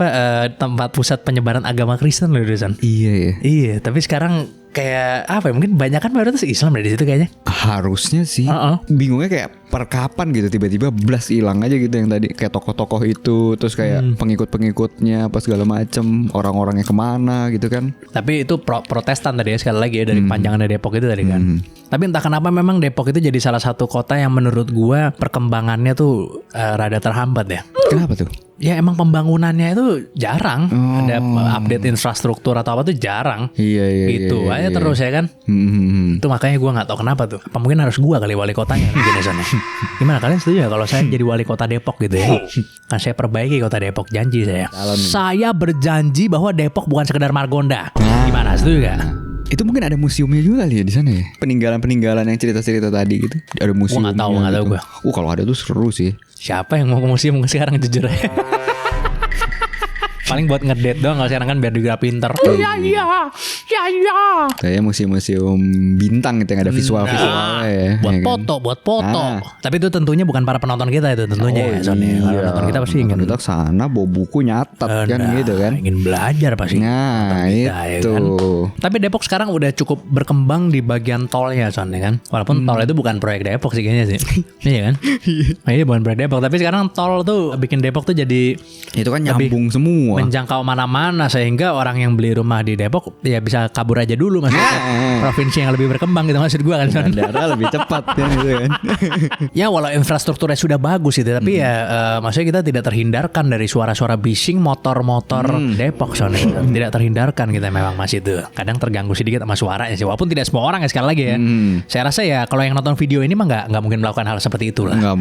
tempat pusat penyebaran agama Kristen loh Son. Iya, tapi sekarang kayak apa ya, mungkin banyak kan mayoritas Islam dari situ kayaknya. Harusnya sih. Bingungnya kayak per kapan gitu tiba-tiba blast hilang aja gitu yang tadi, kayak tokoh-tokoh itu, terus kayak pengikut-pengikutnya apa segala macem, orang-orangnya kemana gitu kan. Tapi itu Protestan tadi ya, sekali lagi ya, dari panjangan dari Depok itu tadi kan. Tapi entah kenapa memang Depok itu jadi salah satu kota yang menurut gua perkembangannya tuh rada terhambat ya. Kenapa tuh? Ya emang pembangunannya itu jarang. Ada update infrastruktur atau apa tuh jarang. Gitu aja terus ya kan. Itu makanya gue gak tahu kenapa tuh. Apa mungkin harus gue kali wali kotanya gini sana. Gimana, kalian setuju ya kalau saya jadi wali kota Depok gitu ya? Kan saya perbaiki kota Depok, janji saya. Saya berjanji bahwa Depok bukan sekedar Margonda. Gimana, setuju gak? Itu mungkin ada museumnya juga kali ya di sana ya. Peninggalan-peninggalan yang cerita-cerita tadi gitu. Ada museum. Gua nggak tahu gue. Kalau ada tuh seru sih. Siapa yang mau ke museum sekarang jujur aja. Paling buat ngedate doang kalau sekarang kan biar juga pinter. Iya. Kayak museum-museum bintang gitu yang ada visual-visualnya ya. Buat foto. Tapi itu tentunya bukan para penonton kita itu tentunya ya. Soalnya kalau penonton kita pasti ingin kita kesana bawa buku nyatat kan gitu kan. Ingin belajar pasti. Nah itu. Ya kan? Tapi Depok sekarang udah cukup berkembang di bagian tolnya soalnya kan. Walaupun tol itu bukan proyek Depok sih kayaknya sih. Iya kan? Iya bukan proyek Depok. Tapi sekarang tol tuh bikin Depok tuh jadi itu kan nyambung semua. Menjangkau mana-mana sehingga orang yang beli rumah di Depok ya bisa kabur aja dulu maksudnya provinsi yang lebih berkembang gitu maksud gue kan. Bandara lebih cepat kan gitu kan. Ya walau infrastrukturnya sudah bagus gitu tapi ya maksudnya kita tidak terhindarkan dari suara-suara bising motor-motor Depok soalnya tidak terhindarkan kita memang masih itu kadang terganggu sedikit sama suaranya sih walaupun tidak semua orang ya sekali lagi ya. Saya rasa ya kalau yang nonton video ini mah nggak mungkin melakukan hal seperti itu lah. Nggak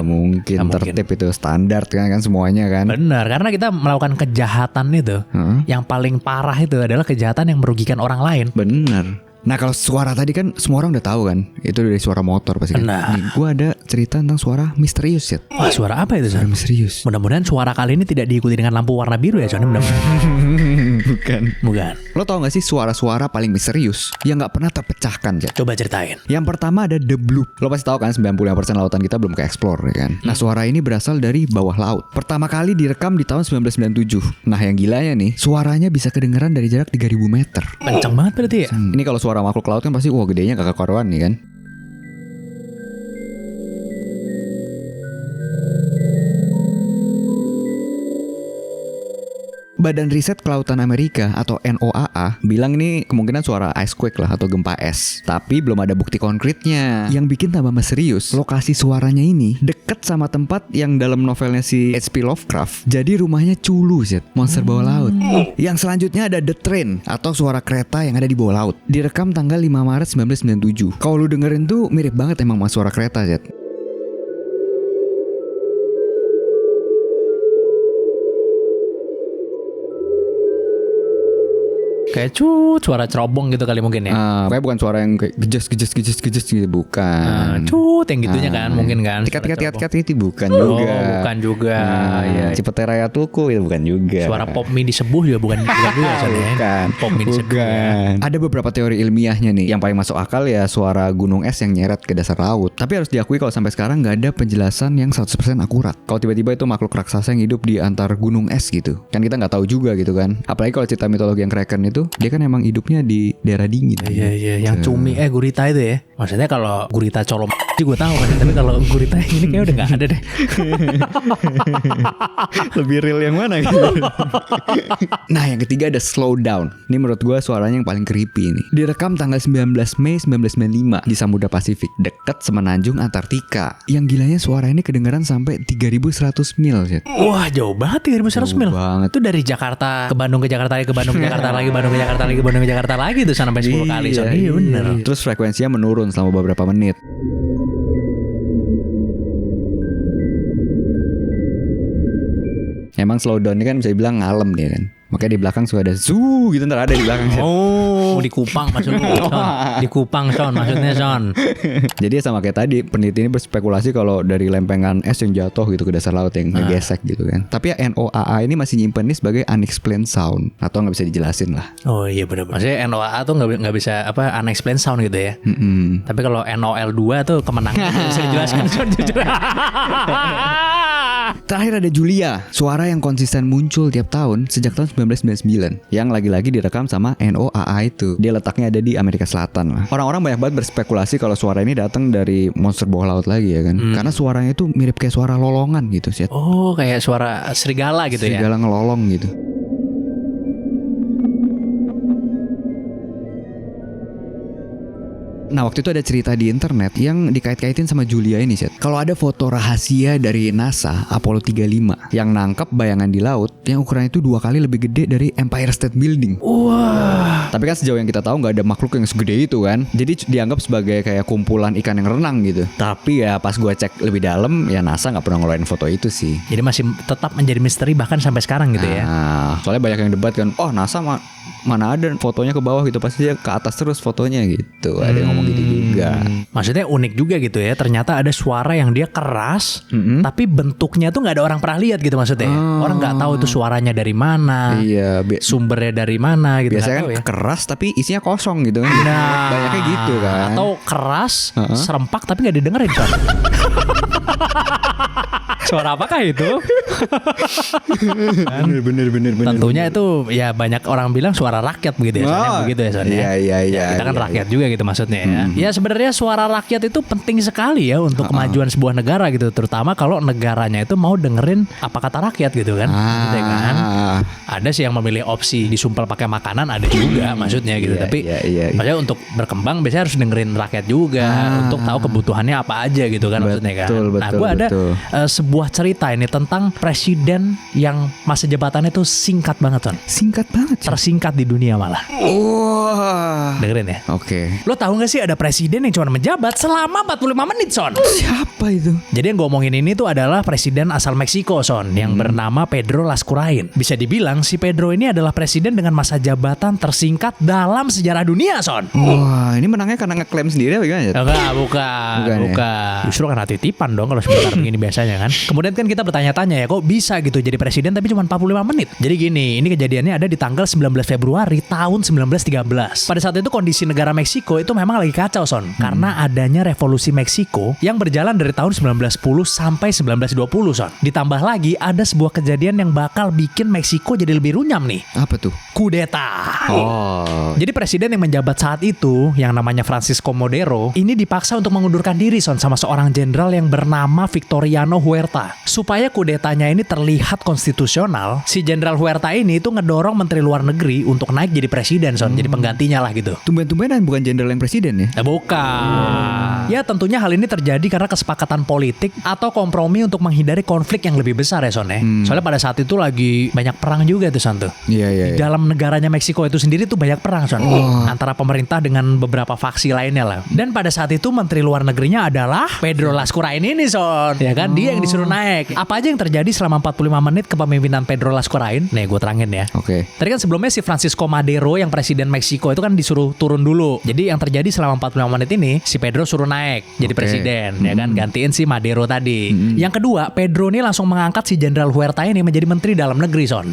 mungkin tertib itu standar kan semuanya kan. Benar karena kita melakukan kejahatan itu yang paling parah itu adalah kejahatan yang merugikan orang lain. Benar. Nah kalau suara tadi kan semua orang udah tahu kan itu dari suara motor pasti kan. Nih, gue ada cerita tentang suara misterius ya. Wah suara apa itu? Suara misterius. Mudah-mudahan suara kali ini tidak diikuti dengan lampu warna biru ya soalnya Bukan. Lo tau gak sih suara-suara paling misterius yang gak pernah terpecahkan ya? Coba ceritain. Yang pertama ada The Bloop. Lo pasti tahu kan 95% lautan kita belum ke-explore ya kan. Nah suara ini berasal dari bawah laut. Pertama kali direkam di tahun 1997. Nah yang gilanya nih suaranya bisa kedengeran dari jarak 3000 meter. Kencang banget berarti ya. Ini kalau suara makhluk laut kan pasti wah gedenya kakak karuan nih kan. Badan Riset Kelautan Amerika atau NOAA bilang ini kemungkinan suara ice quake lah atau gempa es. Tapi belum ada bukti konkretnya. Yang bikin tambah misterius, lokasi suaranya ini deket sama tempat yang dalam novelnya si H.P. Lovecraft. Jadi rumahnya Culu, monster bawah laut. Yang selanjutnya ada The Train atau suara kereta yang ada di bawah laut. Direkam tanggal 5 Maret 1997. Kalau lu dengerin tuh mirip banget emang sama suara kereta, Kayak suara cerobong gitu kali mungkin ya. Kayak bukan suara yang kayak gejes gitu, bukan. Yang gitunya kan mungkin kan. Tikat itu bukan juga. Bukan juga. Ya. Cipete Raya Tuku itu bukan juga. Suara pop mie disebuh juga bukan juga soalnya. Bukan. Pop mie disebuh. Bukan. Ada beberapa teori ilmiahnya nih. Yang paling masuk akal ya suara gunung es yang nyeret ke dasar laut. Tapi harus diakui kalau sampai sekarang nggak ada penjelasan yang 100% akurat. Kalau tiba-tiba itu makhluk raksasa yang hidup di antar gunung es gitu. Kan kita nggak tahu juga gitu kan. Apalagi kalau cerita mitologi yang Kraken itu dia kan emang hidupnya di daerah dingin. Iya, yang cumi gurita itu ya. Maksudnya kalau gurita colom sih gue tahu kan, tapi kalau gurita ini kayak udah nggak ada deh. Lebih real yang mana gitu. Nah, yang ketiga ada Slow Down. Ini menurut gue suaranya yang paling creepy ini. Direkam tanggal 19 Mei 1995 di Samudra Pasifik, dekat semenanjung Antartika. Yang gilanya suara ini kedengaran sampai 3100 mil. Wah, jauh banget 3100 mil. Itu dari Jakarta ke Bandung ke Jakarta lagi ke Bandung ke Jakarta lagi Bandung ke Jakarta lagi Bandung ke Jakarta lagi tuh sampai 10 kali. Iya benar. Terus frekuensinya menurun selama beberapa menit. Emang Slow Down ini kan bisa dibilang ngalem dia kan. Makanya di belakang suka ada zoo gitu, ntar ada di belakang. Oh, di Kupang maksudnya. Di Kupang Son maksudnya Son. Jadi sama kayak tadi peneliti ini berspekulasi kalau dari lempengan es yang jatuh gitu ke dasar laut yang ngegesek gitu kan. Tapi ya NOAA ini masih nyimpen ini sebagai unexplained sound atau nggak bisa dijelasin lah. Oh iya benar. Maksudnya NOAA tuh nggak bisa unexplained sound gitu ya. Tapi kalau NOL2 tuh kemenangan bisa dijelaskan Son jujur. Terakhir ada Julia, suara yang konsisten muncul tiap tahun sejak tahun 1999 yang lagi-lagi direkam sama NOAA itu. Dia letaknya ada di Amerika Selatan lah. Orang-orang banyak banget berspekulasi kalau suara ini datang dari monster bawah laut lagi ya kan. Karena suaranya itu mirip kayak suara lolongan gitu sih. Oh, kayak suara serigala gitu serigala ngelolong gitu. Nah waktu itu ada cerita di internet yang dikait-kaitin sama Julia ini, Set. Kalau ada foto rahasia dari NASA Apollo 35 yang nangkep bayangan di laut yang ukurannya itu 2 kali lebih gede dari Empire State Building. Wah. Tapi kan sejauh yang kita tahu nggak ada makhluk yang segede itu kan. Jadi dianggap sebagai kayak kumpulan ikan yang renang gitu. Tapi ya pas gue cek lebih dalam, ya NASA nggak pernah ngeluarin foto itu sih. Jadi masih tetap menjadi misteri bahkan sampai sekarang gitu ya. Soalnya banyak yang debat kan, oh NASA mana ada fotonya ke bawah gitu, pasti dia ke atas terus fotonya gitu. Ada yang ngomong gitu juga. Maksudnya unik juga gitu ya. Ternyata ada suara yang dia keras, tapi bentuknya tuh nggak ada orang pernah lihat gitu maksudnya. Orang nggak tahu itu suaranya dari mana, sumbernya dari mana gitu. Biasanya kan ya. keras tapi isinya kosong gitu kan. Banyaknya gitu kan. Atau keras, serempak tapi nggak didengerin kan. Suara apakah itu? Bener. Tentunya itu ya banyak orang bilang suara rakyat begitu ya. Begitu ya soalnya. Iya. Kita kan rakyat juga gitu maksudnya ya. Ya sebenarnya suara rakyat itu penting sekali ya untuk kemajuan sebuah negara gitu. Terutama kalau negaranya itu mau dengerin apa kata rakyat gitu kan. Gitu kan. Ada sih yang memilih opsi disumpel pakai makanan, ada juga maksudnya gitu. Tapi maksudnya untuk berkembang biasanya harus dengerin rakyat juga untuk tahu kebutuhannya apa aja gitu kan maksudnya kan. Nah gue ada sebuah cerita ini tentang presiden yang masa jabatannya itu singkat banget Son. Singkat banget. Tersingkat di dunia malah. Dengerin ya. Oke. Lo tahu gak sih ada presiden yang cuma menjabat selama 45 menit Son? Siapa itu? Jadi yang gue omongin ini tuh adalah presiden asal Meksiko Son, yang bernama Pedro Lascurain. Bisa dibilang si Pedro ini adalah presiden dengan masa jabatan tersingkat dalam sejarah dunia Son. Wah, ini menangnya karena ngeklaim sendiri apa gimana ya? Enggak, bukan. Ya? Justru kan titipan dong kalau sebentar begini biasanya kan. Kemudian kan kita bertanya-tanya ya, kok bisa gitu jadi presiden tapi cuma 45 menit. Jadi gini, ini kejadiannya ada di tanggal 19 Februari tahun 1913. Pada saat itu kondisi negara Meksiko itu memang lagi kacau Son, karena adanya revolusi Meksiko yang berjalan dari tahun 1910 sampai 1920 Son. Ditambah lagi ada sebuah kejadian yang bakal bikin Meksiko jadi lebih runyam nih. Apa tuh? Kudeta. Jadi presiden yang menjabat saat itu yang namanya Francisco Madero ini dipaksa untuk mengundurkan diri Son sama seorang jenderal yang bernama Victoriano Huerta. Supaya kudetanya ini terlihat konstitusional, si jenderal Huerta ini itu ngedorong menteri luar negeri untuk naik jadi presiden Son, jadi penggantinya lah gitu. Tumben-tumbenan bukan jenderal yang presiden ya? Bukan. Ya tentunya hal ini terjadi karena kesepakatan politik atau kompromi untuk menghindari konflik yang lebih besar ya Son ya. Soalnya pada saat itu lagi banyak perang juga tuh Son tuh. Iya. Di dalam negaranya Meksiko itu sendiri tuh banyak perang Son, antara pemerintah dengan beberapa faksi lainnya lah. Dan pada saat itu menteri luar negerinya adalah Pedro Lascurain ini Son. Ya kan, dia yang disuruh naik. Apa aja yang terjadi selama 45 menit kepemimpinan Pedro Lascurain? Nih gue terangin ya. Oke. Tadi kan sebelumnya si Francisco Madero yang presiden Meksiko itu kan disuruh turun dulu. Jadi yang terjadi selama 45 menit ini si Pedro suruh naik jadi presiden, ya kan, gantiin si Madero tadi. Yang kedua, Pedro ini langsung mengangkat si jenderal Huerta ini menjadi menteri dalam negeri Son.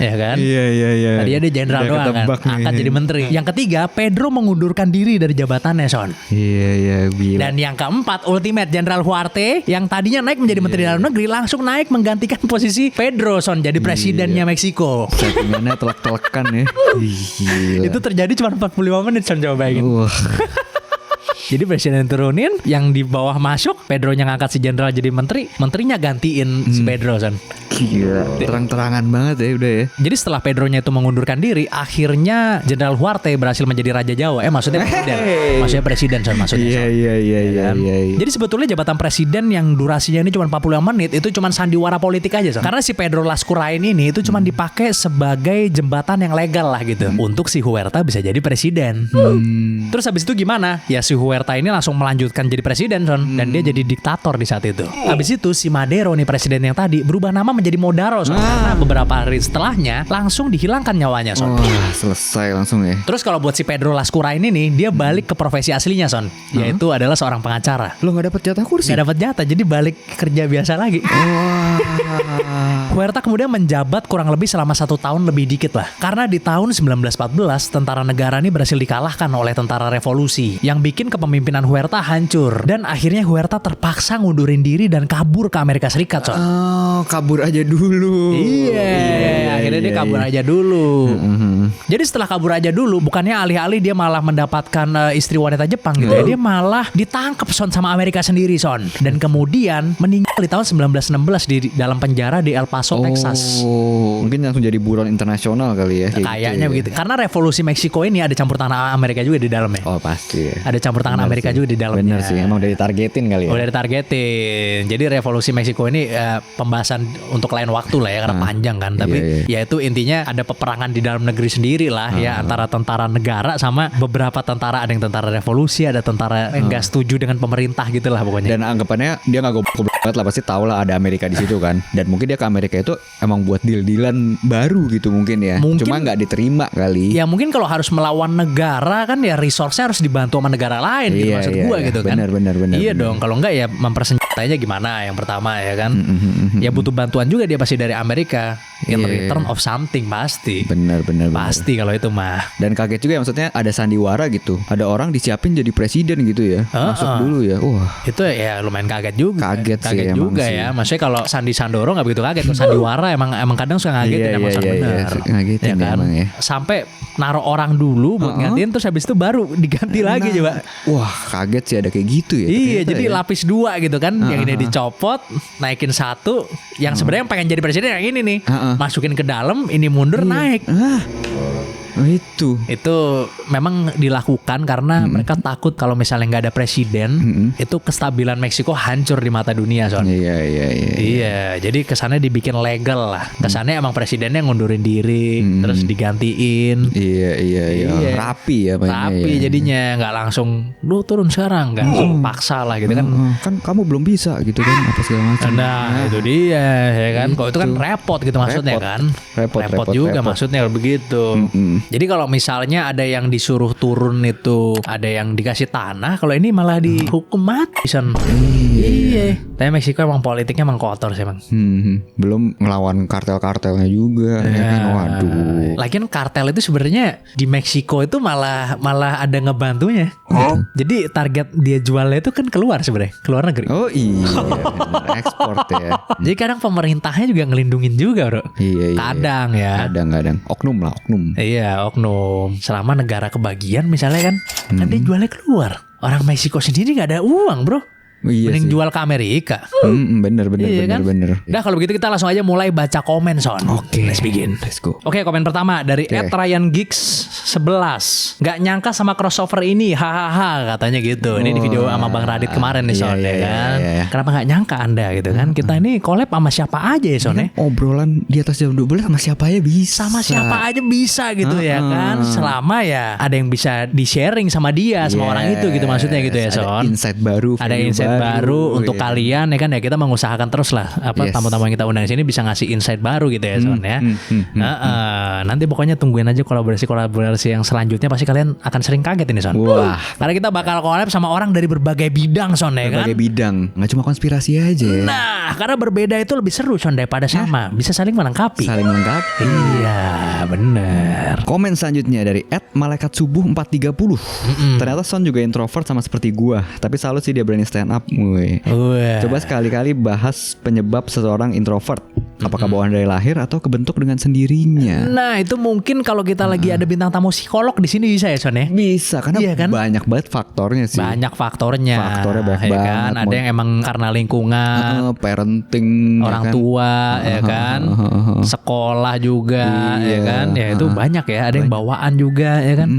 Ya kan? Iya. Tadi ada jenderal doang kan, angkat jadi menteri. Yang ketiga, Pedro mengundurkan diri dari jabatannya Son. Iya, gila. Dan yang keempat, ultimate Jenderal Huarte yang tadinya naik menjadi menteri dalam negeri langsung naik menggantikan posisi Pedro Son jadi presidennya Meksiko. Settingannya telak-telakan ya. Gila. Itu terjadi cuma 45 menit Son, coba bayangin. Jadi presiden turunin, yang di bawah masuk, Pedronya ngangkat si jenderal jadi menteri, menterinya gantiin si Pedro Son. Gila, terang-terangan banget ya udah ya. Jadi setelah Pedronya itu mengundurkan diri, akhirnya Jenderal Huarte berhasil menjadi Raja Jawa. Maksudnya presiden. Maksudnya presiden Son, maksudnya. Iya. Jadi sebetulnya jabatan presiden yang durasinya ini cuma 45 menit itu cuma sandiwara politik aja Son. Karena si Pedro Lascurain ini itu cuma dipakai sebagai jembatan yang legal lah gitu untuk si Huerta bisa jadi presiden. Terus habis itu gimana? Ya si Huerta ini langsung melanjutkan jadi presiden Son, dan dia jadi diktator di saat itu. Habis itu si Madero nih presiden yang tadi berubah nama menjadi Modaro Son. Karena beberapa hari setelahnya langsung dihilangkan nyawanya Son. Selesai langsung ya. Terus kalau buat si Pedro Lascurain ini, dia balik ke profesi aslinya Son, yaitu adalah seorang pengacara. Lo nggak dapat jatah kursi? Nggak dapat jatah, jadi balik kerja biasa lagi. Huerta kemudian menjabat kurang lebih selama 1 tahun lebih dikit lah. Karena di tahun 1914 tentara negara ini berhasil dikalahkan oleh tentara revolusi, yang bikin kepemimpinan Huerta hancur. Dan akhirnya Huerta terpaksa ngundurin diri dan kabur ke Amerika Serikat Son. Kabur aja dulu. Iya. Akhirnya dia Jadi kabur aja dulu. Jadi setelah kabur aja dulu, bukannya alih-alih dia malah mendapatkan istri wanita Jepang gitu ya, dia malah ditangkap Son sama Amerika sendiri Son, dan kemudian meninggal di tahun 1916 di dalam penjara di El Paso, Texas. Mungkin langsung jadi buron internasional kali ya. Kayaknya begitu. Karena revolusi Meksiko ini ada campur tangan Amerika juga di dalamnya. Oh pasti. Ada campur tangan Amerika juga di dalamnya. Bener sih, emang udah ditargetin kali ya. Udah ditargetin. Jadi revolusi Meksiko ini pembahasan untuk lain waktu lah ya, karena panjang kan. Tapi ya itu intinya ada peperangan di dalam negeri sendiri lah ya, antara tentara negara sama beberapa tentara. Ada yang tentara revolusi, ada tentara yang gak setuju dengan pemerintah gitu lah pokoknya. Dan anggapannya dia gak goblok banget lah, pasti tahu lah ada Amerika di situ kan. Dan mungkin dia ke Amerika itu emang buat deal-dealan baru gitu mungkin ya. Cuma gak diterima kali. Ya mungkin kalau harus melawan negara kan ya resource-nya harus dibantu sama negara lain gitu, maksud gue gitu kan. Benar. Iya dong, kalau enggak ya mempersenjatainya gimana yang pertama ya kan. Ya butuh bantuan juga dia pasti dari Amerika. In return of something pasti. Benar. Pasti kalau itu mah. Dan kaget juga ya, maksudnya ada sandiwara gitu. Ada orang disiapin jadi presiden gitu ya. Masuk dulu ya. Wah. Itu ya lumayan kaget juga. Kaget juga sih. ya. Maksudnya kalau Sandi Sandoro nggak begitu kaget. Kalau sandiwara emang kadang suka ngagetin emang benar. Ngagetin ya kan? emang ya. Sampai naruh orang dulu buat gantiin, terus habis itu baru diganti lagi coba. Wah, kaget sih ada kayak gitu ya. Iya, jadi lapis 2 gitu kan. Yang ini dicopot, naikin 1. Yang sebenarnya pengen jadi presiden yang ini nih. Masukin ke dalam, ini mundur naik. Oh, itu memang dilakukan karena mereka takut kalau misalnya nggak ada presiden, itu kestabilan Meksiko hancur di mata dunia Son. Iya, jadi kesannya dibikin legal lah. Kesannya emang presidennya ngundurin diri, terus digantiin. Iya. Rapi ya mainnya. Rapi jadinya, nggak langsung lu turun sekarang, nggak langsung paksa lah gitu kan. Kan kamu belum bisa gitu kan, apa segala macam. Nah, itu dia ya kan. Kok itu kan repot gitu maksudnya kan. Repot juga maksudnya begitu. Jadi kalau misalnya ada yang disuruh turun itu, ada yang dikasih tanah, kalau ini malah dihukum mati Son. Iya. Tapi Meksiko emang politiknya emang kotor sih emang. Belum ngelawan kartel-kartelnya juga ya kan. Waduh. Lagian kartel itu sebenarnya di Meksiko itu malah ada ngebantunya. Jadi target dia jualnya itu kan keluar sebenarnya, keluar negeri. Oh iya. Ekspor ya. Jadi kadang pemerintahnya juga ngelindungin juga, Bro. Iya. Kadang ya. Kadang. Oknum. Iya, oknum. Selama negara kebagian misalnya kan dia jualnya keluar. Orang Meksiko sendiri gak ada uang bro. Mending jual ke Amerika. Bener. Udah kalau begitu kita langsung aja mulai baca komen Son. Oke. Let's begin. Let's go. Oke, komen pertama dari @RyanGeeks11. Gak nyangka sama crossover ini, hahaha katanya gitu. Ini di video sama Bang Radit kemarin nih Son ya kan. Kenapa gak nyangka Anda gitu kan? Kita ini collab sama siapa aja ya Son ya. Obrolan di atas jam 12 sama siapa aja bisa. Sama siapa aja bisa gitu ya kan. Selama ya ada yang bisa di-sharing sama dia, sama orang itu gitu maksudnya gitu ya Son. Ada insight baru. Ada insight baru untuk kalian ya kan ya, kita mengusahakan terus lah tamu-tamu yang kita undang di sini bisa ngasih insight baru gitu ya Son ya. Nanti pokoknya tungguin aja kolaborasi yang selanjutnya, pasti kalian akan sering kaget ini Son. Wah. Karena kita bakal collab sama orang dari berbagai bidang Son ya kan. Berbagai bidang, nggak cuma konspirasi aja. Nah, karena berbeda itu lebih seru Son daripada sama, bisa saling melengkapi. Iya, bener. Komen selanjutnya dari @malaikatsubuh430. Ternyata Son juga introvert sama seperti gua, tapi salut sih dia berani stand up. Coba sekali-kali bahas penyebab seseorang introvert. Apakah bawaan dari lahir atau kebentuk dengan sendirinya? Nah, itu mungkin kalau kita lagi ada bintang tamu psikolog di sini bisa ya Son ya? Bisa, karena kan? Banyak banget faktornya sih. Banyak faktornya. Faktornya banyak banget. Kan? Ada yang emang karena lingkungan, parenting, orang tua, ya kan, sekolah juga, ya kan, ya itu banyak ya. Ada yang bawaan juga, ya kan.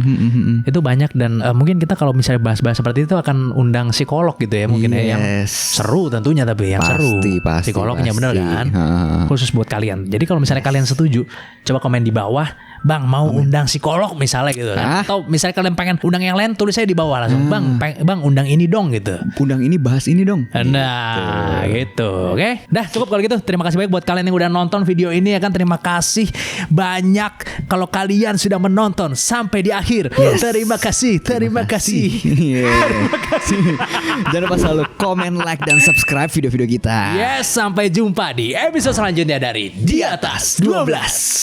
Itu banyak dan mungkin kita kalau misalnya bahas-bahas seperti itu akan undang psikolog gitu ya, mungkin ya, yang seru tentunya, tapi yang seru psikolognya bener kan. Khusus buat kalian. Jadi kalau misalnya kalian setuju, coba komen di bawah, Bang mau undang psikolog misalnya gitu kan. Atau misalnya kalian pengen undang yang lain, tulis aja di bawah langsung, Bang undang ini dong gitu. Undang ini, bahas ini dong. Nah gitu. Oke. Dah cukup kalau gitu. Terima kasih banyak buat kalian yang udah nonton video ini ya kan. Terima kasih banyak kalau kalian sudah menonton sampai di akhir. Terima kasih. Terima kasih. Jangan lupa selalu komen, like, dan subscribe video-video kita. Yes, sampai jumpa di episode selanjutnya dari Di Atas 12.